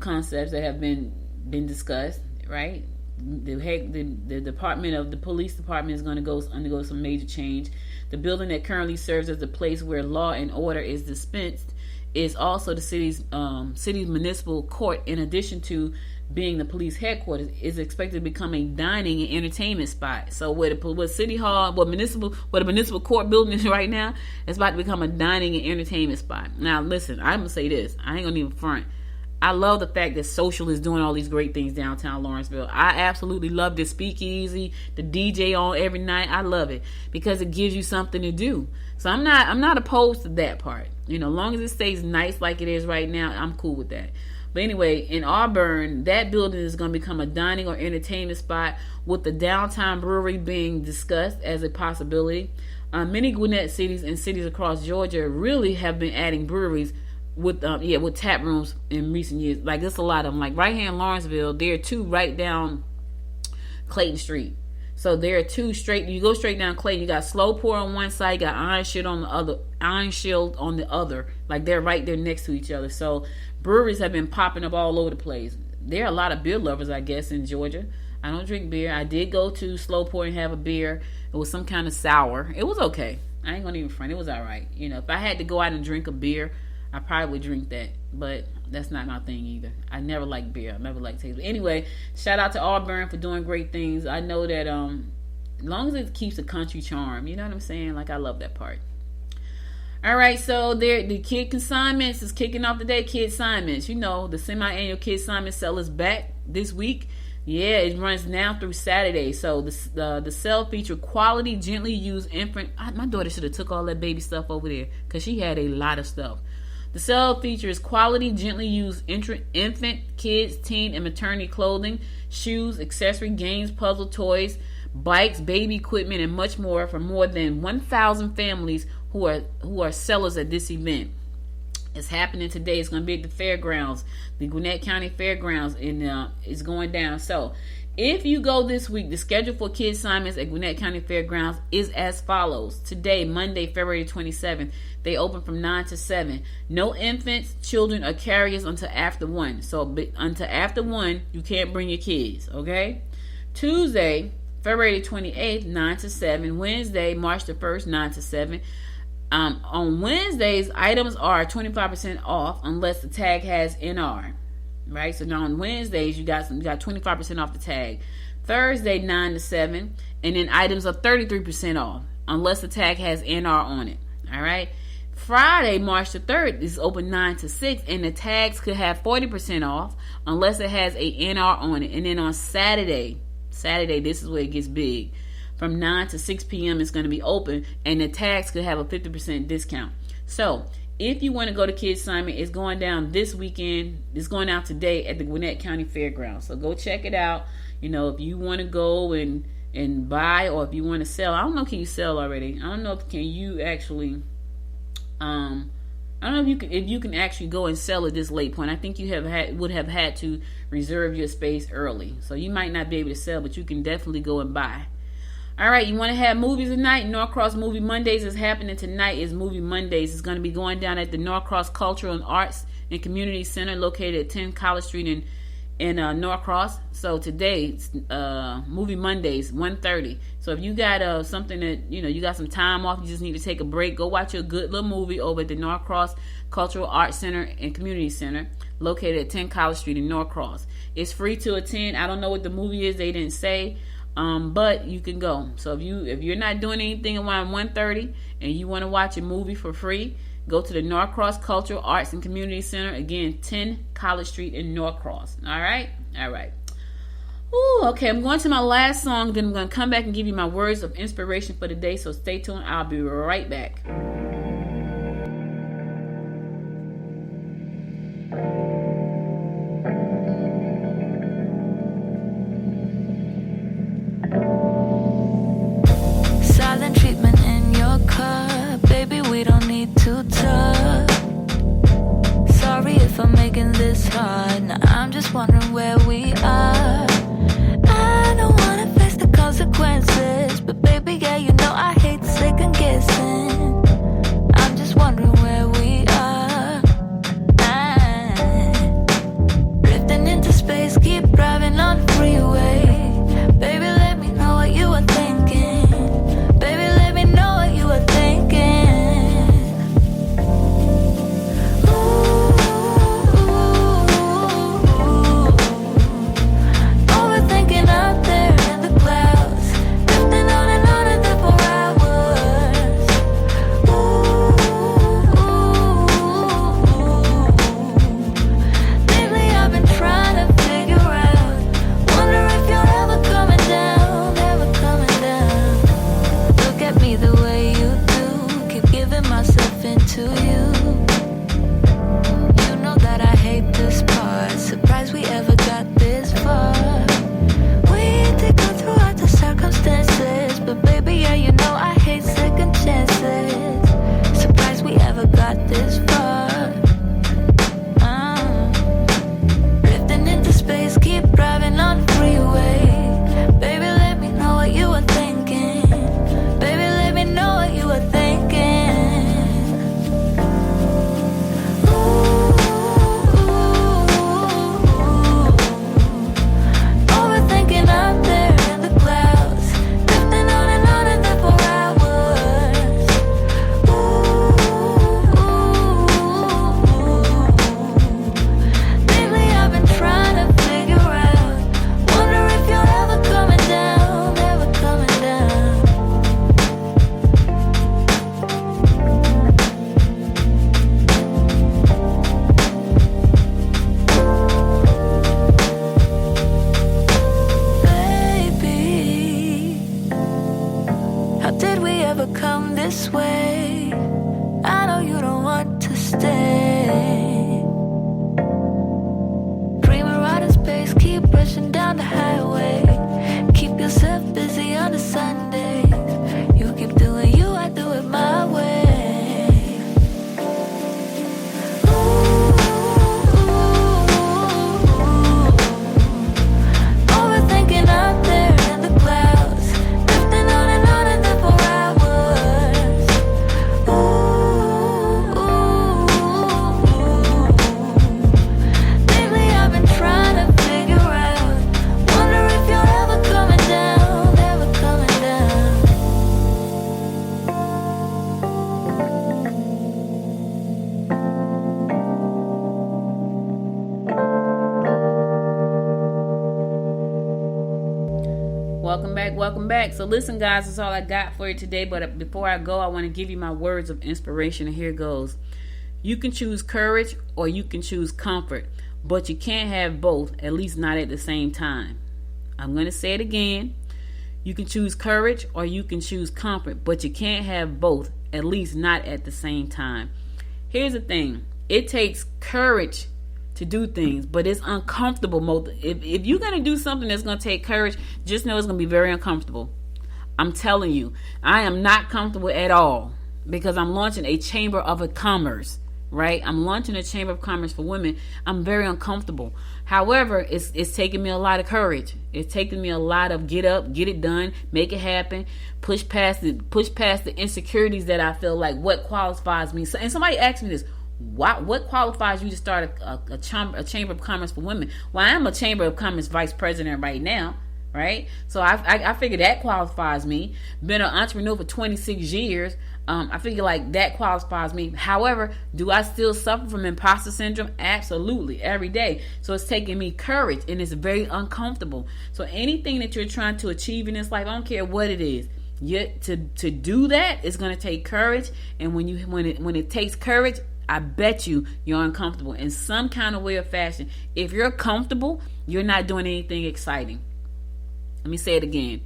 concepts that have been discussed. Right. The department of the police department is going to undergo some major change. The building that currently serves as the place where law and order is dispensed is also the city's municipal court. In addition to being the police headquarters, is expected to become a dining and entertainment spot. So what City Hall, what the municipal court building is right now, it's about to become a dining and entertainment spot. Now listen, I'm gonna say this. I ain't gonna even front. I love the fact that Social is doing all these great things downtown Lawrenceville. I absolutely love the speakeasy, the DJ on every night. I love it because it gives you something to do. So I'm not opposed to that part. As long as it stays nice like it is right now, I'm cool with that. But anyway, in Auburn, that building is going to become a dining or entertainment spot, with the downtown brewery being discussed as a possibility. Many Gwinnett cities and cities across Georgia really have been adding breweries with tap rooms in recent years. Like, there's a lot of them. Like right here in Lawrenceville, there are 2 right down Clayton Street. So there are 2 straight. You go straight down Clayton. You got Slow Pour on one side. You got Iron Shield on the other. Like, they're right there next to each other. So breweries have been popping up all over the place. There are a lot of beer lovers, I guess, in Georgia. I don't drink beer. I did go to Slow Pour and have a beer. It was some kind of sour. It was okay. I ain't gonna even front. It was all right. If I had to go out and drink a beer, I probably would drink that, but that's not my thing either. I never liked beer. I never liked taste. But anyway, shout out to Auburn for doing great things. I know that as long as it keeps the country charm, you know what I'm saying? Like, I love that part. All right, so the Kid Consignments is kicking off today. Kid Consignments, the semi-annual Kid Consignment sale is back this week. Yeah, it runs now through Saturday. So the sale featured quality, gently used infant. My daughter should have took all that baby stuff over there because she had a lot of stuff. The sale features quality, gently used infant, kids, teen, and maternity clothing, shoes, accessory, games, puzzle toys, bikes, baby equipment, and much more from more than 1,000 families who are sellers at this event. It's happening today. It's going to be at the fairgrounds, the Gwinnett County Fairgrounds, and it's going down. So if you go this week, the schedule for Kid Consignments at Gwinnett County Fairgrounds is as follows. Today, Monday, February 27th, they open from 9 to 7. No infants, children, or carriers until after 1. So until after 1, you can't bring your kids, okay? Tuesday, February 28th, 9 to 7. Wednesday, March the 1st, 9 to 7. On Wednesdays, items are 25% off unless the tag has NR. Right, so now on Wednesdays you got 25% off the tag. Thursday 9 to 7, and then items are 33% off unless the tag has NR on it. All right. Friday, March the 3rd is open 9 to 6, and the tags could have 40% off unless it has a NR on it. And then on Saturday, this is where it gets big. From 9 to 6 p.m. it's going to be open, and the tags could have a 50% discount. So if you want to go to Kids Assignment, it's going down this weekend. It's going out today at the Gwinnett County Fairgrounds. So go check it out. If you want to go and buy, or if you want to sell. I don't know, can you sell already? I don't know if you actually. I don't know if you can actually go and sell at this late point. I think you would have had to reserve your space early. So you might not be able to sell, but you can definitely go and buy. All right, you want to have movies tonight? Norcross Movie Mondays is happening tonight. Is Movie Mondays. It's going to be going down at the Norcross Cultural and Arts and Community Center, located at 10 College Street in Norcross. So today, it's Movie Mondays, 1:30. So if you got something that, you got some time off, you just need to take a break, go watch a good little movie over at the Norcross Cultural Arts Center and Community Center, located at 10 College Street in Norcross. It's free to attend. I don't know what the movie is. They didn't say. But you can go. So if you're not doing anything around 1:30 and you want to watch a movie for free, go to the Norcross Cultural Arts and Community Center, again, 10 College Street in Norcross. All right. Ooh, okay, I'm going to my last song, then I'm going to come back and give you my words of inspiration for the day. So stay tuned. I'll be right back. just wondering where we are. I don't wanna face the consequences, but baby, yeah, you know I hate second guessing. I'm just wondering where we are. Drifting into space, keep driving on the freeway. Baby, let me know what you were thinking. Baby, let me know what you were thinking. Overthinking out there in the clouds, drifting on and there for hours. Lately I've been trying to figure out, wonder if you're ever coming down, ever coming down. Look at me the way you do, keep giving myself into you. You know that I hate this part, surprised we ever got this far. We did go through all the circumstances, but baby, yeah, you know I hate second chances. Surprised we ever got this far. Drifting into space, keep driving on the freeway. Baby, let me know what you were thinking. Baby, let me know what you were thinking. Overthinking out there in the clouds, drifting on and there for hours. Lately I've been trying to figure out, wonder if you're ever coming down, ever coming down. Baby, how did we ever come this way? I know you don't want to stay. Dreaming right in space, keep rushing down the highway. Keep yourself busy on the Sundays. You keep doing you, I do it my way. Overthinking out there in the clouds, drifting on and there for hours. Lately I've been trying to figure out, wonder if you're ever coming down, ever coming down. Welcome back. So listen, guys, that's all I got for you today. But before I go, I want to give you my words of inspiration. And here goes. You can choose courage or you can choose comfort, but you can't have both, at least not at the same time. I'm going to say it again. You can choose courage or you can choose comfort, but you can't have both, at least not at the same time. Here's the thing. It takes courage to do things, but it's uncomfortable. If you're going to do something that's going to take courage, just know it's going to be very uncomfortable. I'm telling you, I am not comfortable at all because I'm launching a chamber of commerce, right? I'm launching a chamber of commerce for women. I'm very uncomfortable. However, it's taking me a lot of courage. It's taking me a lot of get up, get it done, make it happen, push past the insecurities that I feel like what qualifies me. And somebody asked me this. What qualifies you to start a chamber of commerce for women? Well, I am a chamber of commerce vice president right now, right? So I figure that qualifies me. Been an entrepreneur for 26 years. I figure like that qualifies me. However, do I still suffer from imposter syndrome? Absolutely, every day. So it's taking me courage, and it's very uncomfortable. So anything that you're trying to achieve in this life, I don't care what it is. Yet to do that, it's going to take courage, and when it takes courage, I bet you're uncomfortable in some kind of way or fashion. If you're comfortable, you're not doing anything exciting. Let me say it again.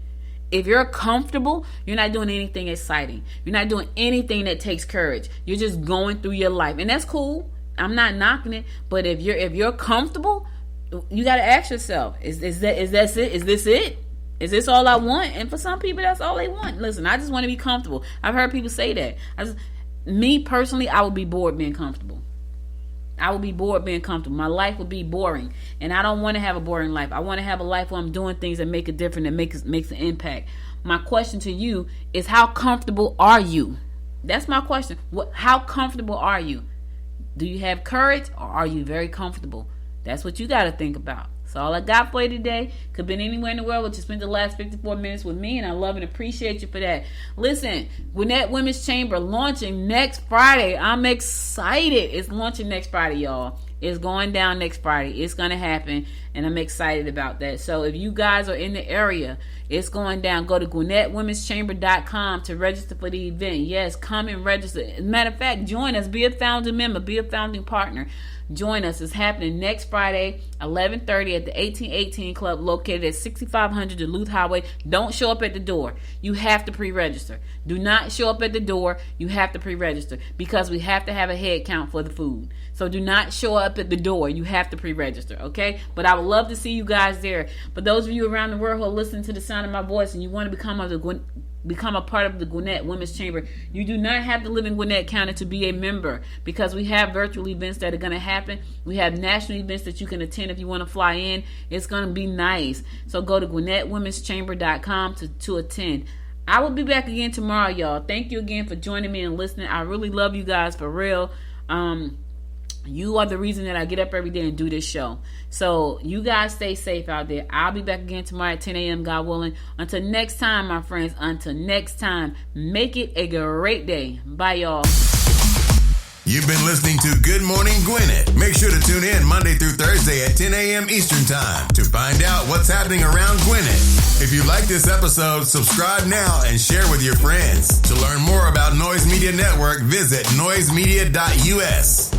If you're comfortable, you're not doing anything exciting. You're not doing anything that takes courage. You're just going through your life, and that's cool. I'm not knocking it, but if you're comfortable, you got to ask yourself: Is this it? Is this it? Is this all I want? And for some people, that's all they want. Listen, I just want to be comfortable. I've heard people say that. Me personally, I would be bored being comfortable. I would be bored being comfortable. My life would be boring. And I don't want to have a boring life. I want to have a life where I'm doing things that make a difference, that makes an impact. My question to you is, how comfortable are you? That's my question. How comfortable are you? Do you have courage, or are you very comfortable? That's what you got to think about. So all I got for you today. Could have been anywhere in the world, but you spent the last 54 minutes with me, and I love and appreciate you for that. Listen, Gwinnett Women's Chamber launching next Friday. I'm excited. It's launching next Friday, y'all. It's going down next Friday. It's going to happen, and I'm excited about that. So if you guys are in the area, it's going down. Go to GwinnettWomen'sChamber.com to register for the event. Yes, come and register. As a matter of fact, join us. Be a founding member. Be a founding partner. Join us. It's happening next Friday, 11:30 at the 1818 Club located at 6500 Duluth Highway. Don't show up at the door. You have to pre-register. Do not show up at the door. You have to pre-register because we have to have a head count for the food. So do not show up at the door. You have to pre-register, okay? But I would love to see you guys there. For those of you around the world who are listening to the sound of my voice and you want to become a part of the Gwinnett Women's Chamber, you do not have to live in Gwinnett County to be a member, because we have virtual events that are going to happen. We have national events that you can attend if you want to fly in. It's going to be nice. So go to GwinnettWomen'sChamber.com to attend. I will be back again tomorrow, y'all. Thank you again for joining me and listening. I really love you guys, for real. You are the reason that I get up every day and do this show. So you guys stay safe out there. I'll be back again tomorrow at 10 a.m. God willing. Until next time, my friends. Until next time. Make it a great day. Bye, y'all. You've been listening to Good Morning Gwinnett. Make sure to tune in Monday through Thursday at 10 a.m. Eastern Time to find out what's happening around Gwinnett. If you like this episode, subscribe now and share with your friends. To learn more about Noise Media Network, visit noisemedia.us.